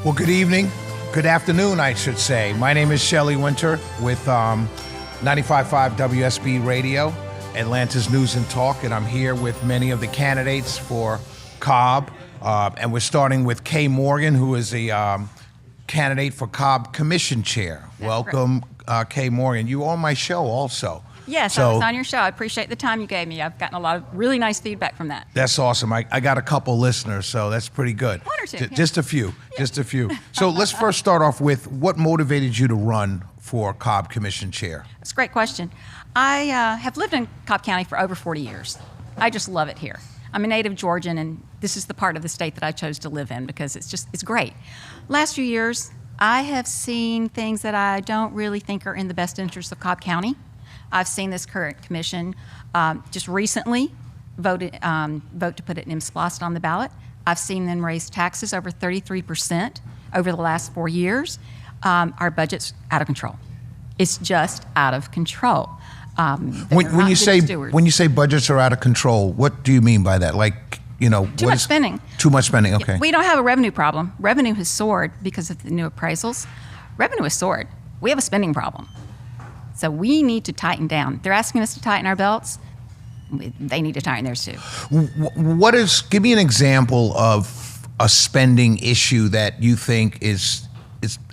Well, good evening. Good afternoon, I should say. My name is Shelley Wynter with 95.5 WSB Radio, Atlanta's News and Talk, and I'm here with many of the candidates for Cobb. And we're starting with Kay Morgan, who is a candidate for Cobb Commission Chair. That's Welcome, Kay Morgan. You were on my show also. Yes, I was on your show. I appreciate the time you gave me. I've gotten a lot of really nice feedback from that. That's awesome. I got a couple listeners, so that's pretty good. One or two. Just a few. Yeah. Just a few. So let's first start off with what motivated you to run for Cobb Commission Chair? That's a great question. I have lived in Cobb County for over 40 years. I just love it here. I'm a native Georgian, and this is the part of the state that I chose to live in because it's great. Last few years, I have seen things that I don't really think are in the best interest of Cobb County. I've seen this current commission just recently vote to put it in MSPLOST on the ballot. I've seen them raise taxes over 33% over the last 4 years. Our budget's out of control. It's just out of control. When you say budgets are out of control, what do you mean by that? Like, too much spending. Too much spending. Okay. We don't have a revenue problem. Revenue has soared because of the new appraisals. Revenue has soared. We have a spending problem. So we need to tighten down. They're asking us to tighten our belts. They need to tighten theirs too. Give me an example of a spending issue that you think is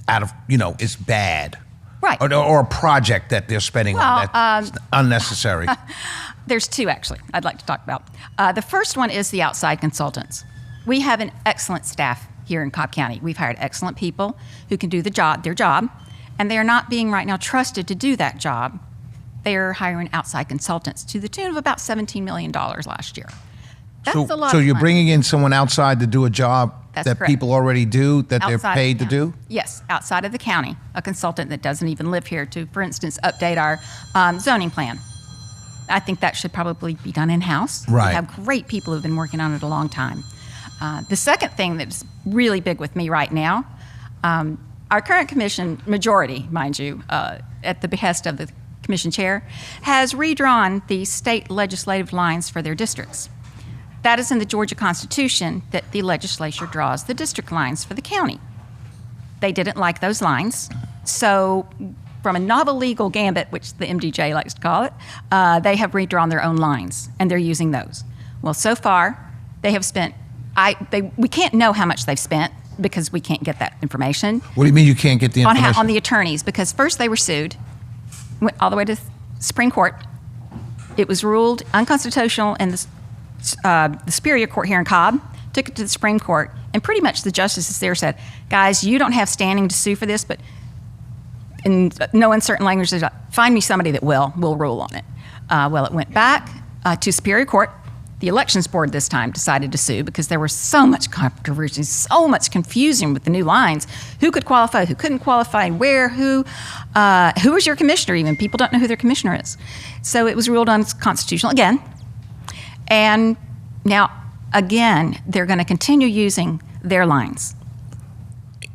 out of, is bad. Right. Or a project that they're spending on that's unnecessary. There's two, actually, I'd like to talk about. The first one is the outside consultants. We have an excellent staff here in Cobb County. We've hired excellent people who can do their job, and they are not being right now trusted to do that job. They're hiring outside consultants to the tune of about $17 million last year. That's a lot. So of you're money. bringing in someone outside to do a job That's that correct. people already do, that Outside they're paid to do? Yes, outside of the county, a consultant that doesn't even live here to, for instance, update our zoning plan. I think that should probably be done in-house. Right. We have great people who've been working on it a long time. The second thing that's really big with me right now, our current commission majority, mind you, at the behest of the commission chair, has redrawn the state legislative lines for their districts. That is in the Georgia Constitution that the legislature draws the district lines for the county. They didn't like those lines, so from a novel legal gambit, which the MDJ likes to call it, they have redrawn their own lines, and they're using those. Well, so far, they have spent, we can't know how much they've spent because we can't get that information. What do you mean you can't get the information? On the attorneys, because first they were sued, went all the way to the Supreme Court. It was ruled unconstitutional in the Superior Court here in Cobb, took it to the Supreme Court, and pretty much the justices there said, guys, you don't have standing to sue for this, but in no uncertain language, they said, find me somebody that will rule on it. Well, it went back to Superior Court. The Elections Board this time decided to sue because there was so much controversy, so much confusion with the new lines. Who could qualify, who couldn't qualify, where, who was your commissioner even? People don't know who their commissioner is. So it was ruled unconstitutional again. And now, again, they're going to continue using their lines.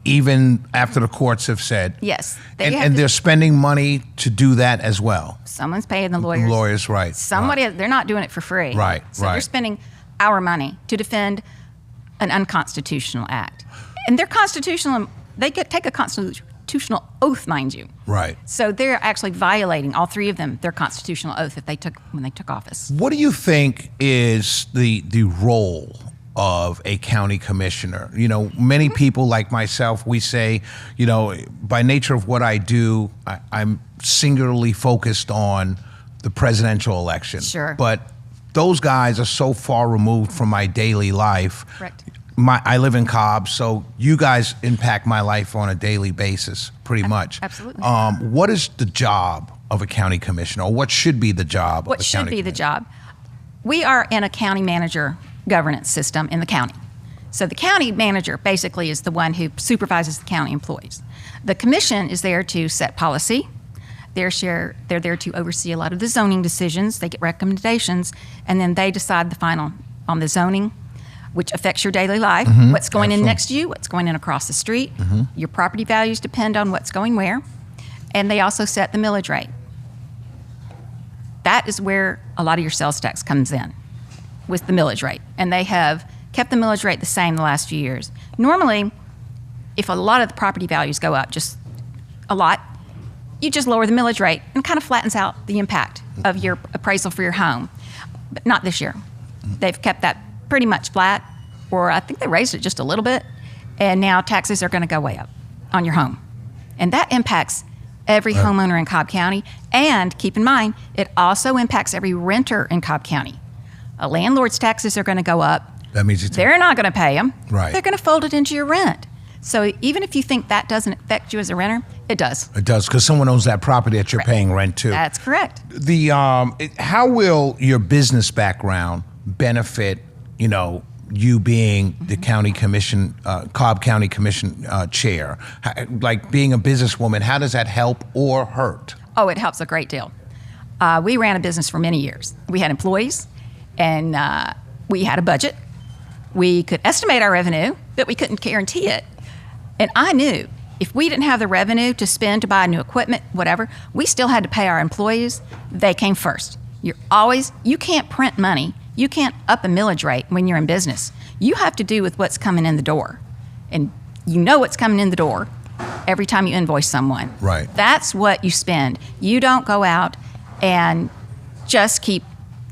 Even after the courts have said? Yes. And they're spending money to do that as well? Someone's paying the lawyers. The lawyers, right. They're not doing it for free. Right, So they're spending our money to defend an unconstitutional act. And they're constitutional, they take a constitutional oath, mind you. Right. So they're actually violating, all three of them, their constitutional oath that they took when they took office. What do you think is the role of a county commissioner? Many people like myself, we say, by nature of what I do, I'm singularly focused on the presidential election. Sure. But those guys are so far removed from my daily life. Correct. I live in Cobb, so you guys impact my life on a daily basis, pretty much. Absolutely. What is the job of a county commissioner, or what should be the job of a county commissioner? What should be the job? We are in a county manager governance system in the county. So the county manager basically is the one who supervises the county employees. The commission is there to set policy. They're there to oversee a lot of the zoning decisions. They get recommendations, and then they decide the final on the zoning, which affects your daily life, what's going in next to you, what's going in across the street. Your property values depend on what's going where. And they also set the millage rate. That is where a lot of your sales tax comes in, with the millage rate. And they have kept the millage rate the same the last few years. Normally, if a lot of the property values go up just a lot, you just lower the millage rate and kind of flattens out the impact of your appraisal for your home. But not this year. They've kept that pretty much flat, or I think they raised it just a little bit, and now taxes are going to go way up on your home. And that impacts every homeowner in Cobb County, and keep in mind, it also impacts every renter in Cobb County. A landlord's taxes are going to go up. That means they're not going to pay them. Right. They're going to fold it into your rent. So even if you think that doesn't affect you as a renter, it does. It does, because someone owns that property that you're paying rent to. That's correct. How will your business background benefit, you being the county commission, Cobb County Commission chair? Like being a businesswoman, how does that help or hurt? Oh, it helps a great deal. We ran a business for many years. We had employees, and we had a budget. We could estimate our revenue, but we couldn't guarantee it. And I knew if we didn't have the revenue to spend to buy new equipment, whatever, we still had to pay our employees. They came first. You can't print money. You can't up a millage rate when you're in business. You have to do with what's coming in the door. And you know what's coming in the door every time you invoice someone. Right. That's what you spend. You don't go out and just keep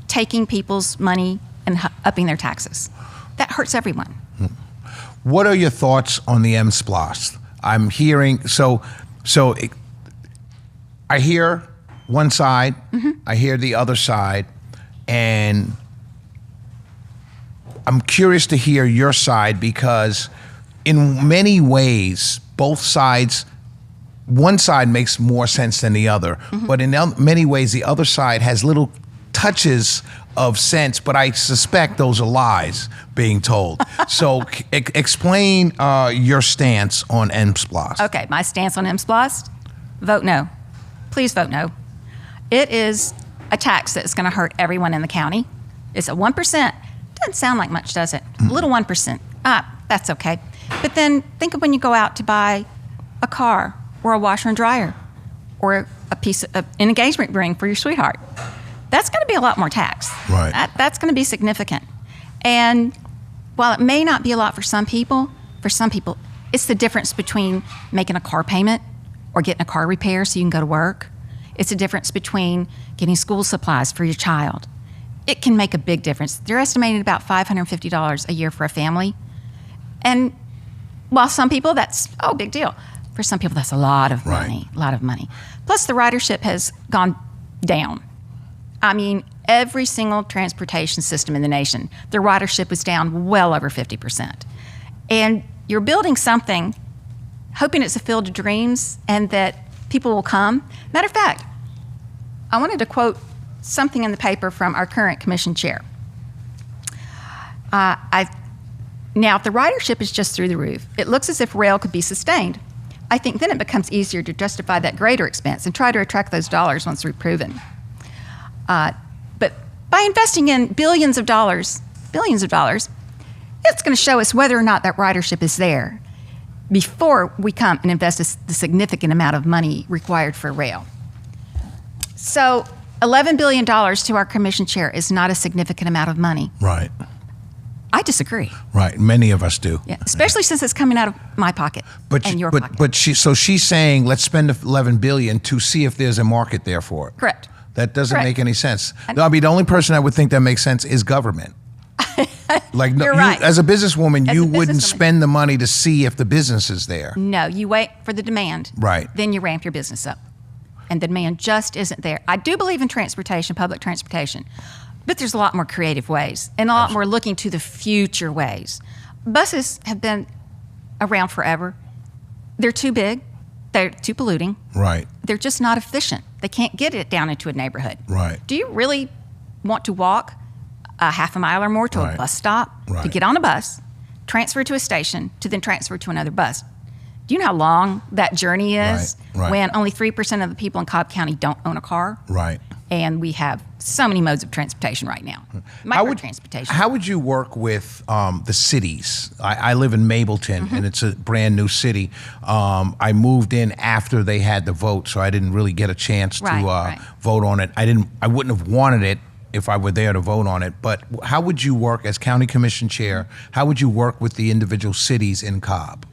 taking people's money and upping their taxes. That hurts everyone. What are your thoughts on the M-SPLOST? I'm hearing, I hear one side, I hear the other side, and I'm curious to hear your side, because in many ways, both sides, one side makes more sense than the other, but in many ways, the other side has little touches of sense, but I suspect those are lies being told. So explain your stance on M-SPLOST. Okay, my stance on M-SPLOST? Vote no. Please vote no. It is a tax that's going to hurt everyone in the county. It's a 1%. Doesn't sound like much, does it? A little 1%. That's okay. But then think of when you go out to buy a car or a washer and dryer or a piece of an engagement ring for your sweetheart. That's going to be a lot more tax. Right. That's going to be significant. And while it may not be a lot for some people, it's the difference between making a car payment or getting a car repair so you can go to work. It's the difference between getting school supplies for your child. It can make a big difference. They're estimating about $550 a year for a family. And while some people, that's, big deal. For some people, that's a lot of money, a lot of money. Plus, the ridership has gone down. I mean, every single transportation system in the nation, the ridership was down well over 50%. And you're building something, hoping it's a field of dreams and that people will come. Matter of fact, I wanted to quote something in the paper from our current commission chair. Now, if the ridership is just through the roof, it looks as if rail could be sustained. I think then it becomes easier to justify that greater expense and try to attract those dollars once they're proven. But by investing in billions of dollars, it's going to show us whether or not that ridership is there before we come and invest the significant amount of money required for rail. So $11 billion to our commission chair is not a significant amount of money. Right. I disagree. Right. Many of us do. Yeah, especially since it's coming out of my pocket and your pocket. But she's saying let's spend $11 billion to see if there's a market there for it. Correct. That doesn't make any sense. I mean, the only person I would think that makes sense is government. Like, You're right. As a businesswoman, you wouldn't businesswoman, spend the money to see if the business is there. No, you wait for the demand. Right. Then you ramp your business up. And the demand just isn't there. I do believe in transportation, public transportation, but there's a lot more creative ways and a lot more looking to the future ways. Buses have been around forever. They're too big. They're too polluting. Right. They're just not efficient. They can't get it down into a neighborhood. Right. Do you really want to walk a half a mile or more to a bus stop to get on a bus, transfer to a station, to then transfer to another bus? Do you know how long that journey is when only 3% of the people in Cobb County don't own a car? Right. And we have so many modes of transportation right now. Micro-transportation. How would you work with the cities? I live in Mableton, and it's a brand new city. I moved in after they had the vote, so I didn't really get a chance to vote on it. I wouldn't have wanted it if I were there to vote on it. But how would you work as county commission chair? How would you work with the individual cities in Cobb?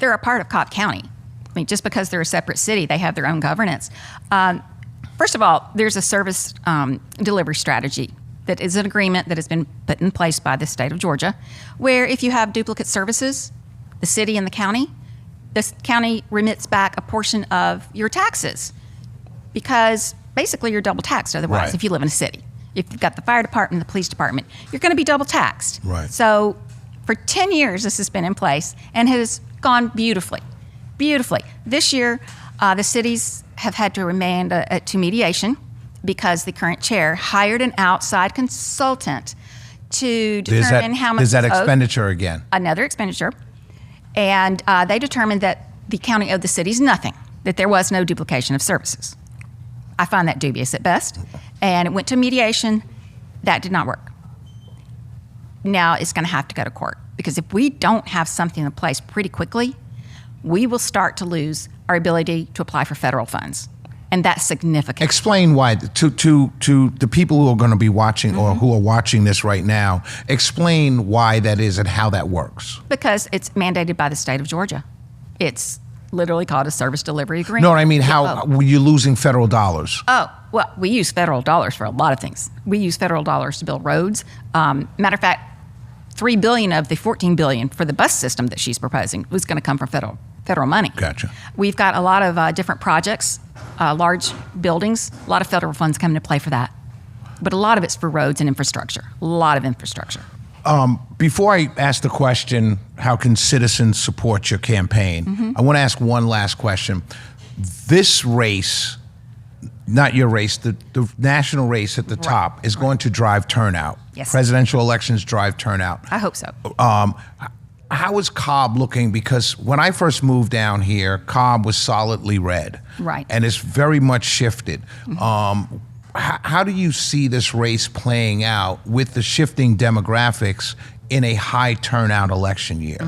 they're a part of Cobb County. I mean, just because they're a separate city, they have their own governance. First of all, there's a service delivery strategy that is an agreement that has been put in place by the state of Georgia, where if you have duplicate services, the city and the county remits back a portion of your taxes, because basically you're double taxed otherwise. Right. If you live in a city. If you've got the fire department and the police department, you're going to be double taxed. Right. So for 10 years, this has been in place and has gone beautifully. Beautifully. This year, the cities have had to remand to mediation because the current chair hired an outside consultant to determine how much There's that is owed. expenditure again. Another expenditure. And they determined that the county owed the cities nothing, that there was no duplication of services. I find that dubious at best. And it went to mediation. That did not work. Now it's going to have to go to court, because if we don't have something in place pretty quickly, we will start to lose our ability to apply for federal funds. And that's significant. Explain why to the people who are going to be watching or who are watching this right now. Explain why that is and how that works. Because it's mandated by the state of Georgia. It's literally called a service delivery agreement. No, I mean, how you're losing federal dollars. Oh, well, we use federal dollars for a lot of things. We use federal dollars to build roads. Matter of fact, $3 billion of the $14 billion for the bus system that she's proposing was going to come from federal money. Gotcha. We've got a lot of different projects, large buildings, a lot of federal funds come into play for that. But a lot of it's for roads and infrastructure, a lot of infrastructure. Before I ask the question, how can citizens support your campaign? I want to ask one last question. This race, not your race, the national race at the top is going to drive turnout. Yes. Presidential elections drive turnout. I hope so. How is Cobb looking? Because when I first moved down here, Cobb was solidly red. Right. And it's very much shifted. How do you see this race playing out with the shifting demographics in a high turnout election year?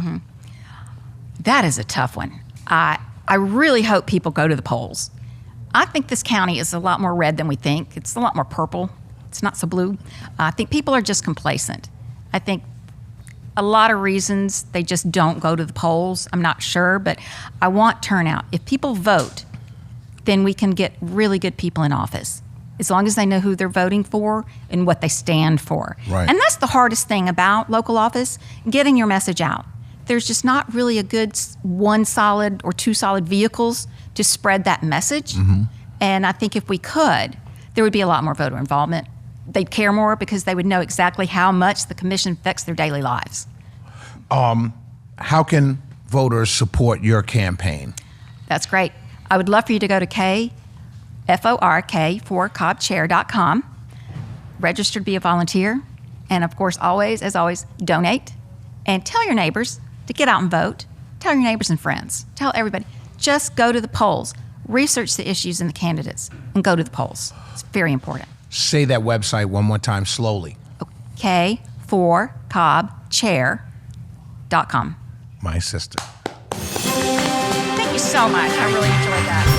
That is a tough one. I really hope people go to the polls. I think this county is a lot more red than we think. It's a lot more purple. It's not so blue. I think people are just complacent. I think a lot of reasons they just don't go to the polls. I'm not sure, but I want turnout. If people vote, then we can get really good people in office, as long as they know who they're voting for and what they stand for. Right. And that's the hardest thing about local office, getting your message out. There's just not really a good one solid or two solid vehicles to spread that message. And I think if we could, there would be a lot more voter involvement. They'd care more because they would know exactly how much the commission affects their daily lives. How can voters support your campaign? That's great. I would love for you to go to KFORK4CobbChair.com, register to be a volunteer, and of course, as always, donate, and tell your neighbors to get out and vote. Tell your neighbors and friends. Tell everybody. Just go to the polls. Research the issues and the candidates, and go to the polls. It's very important. Say that website one more time slowly. K4CobbChair.com. My sister. Thank you so much. I really enjoyed that.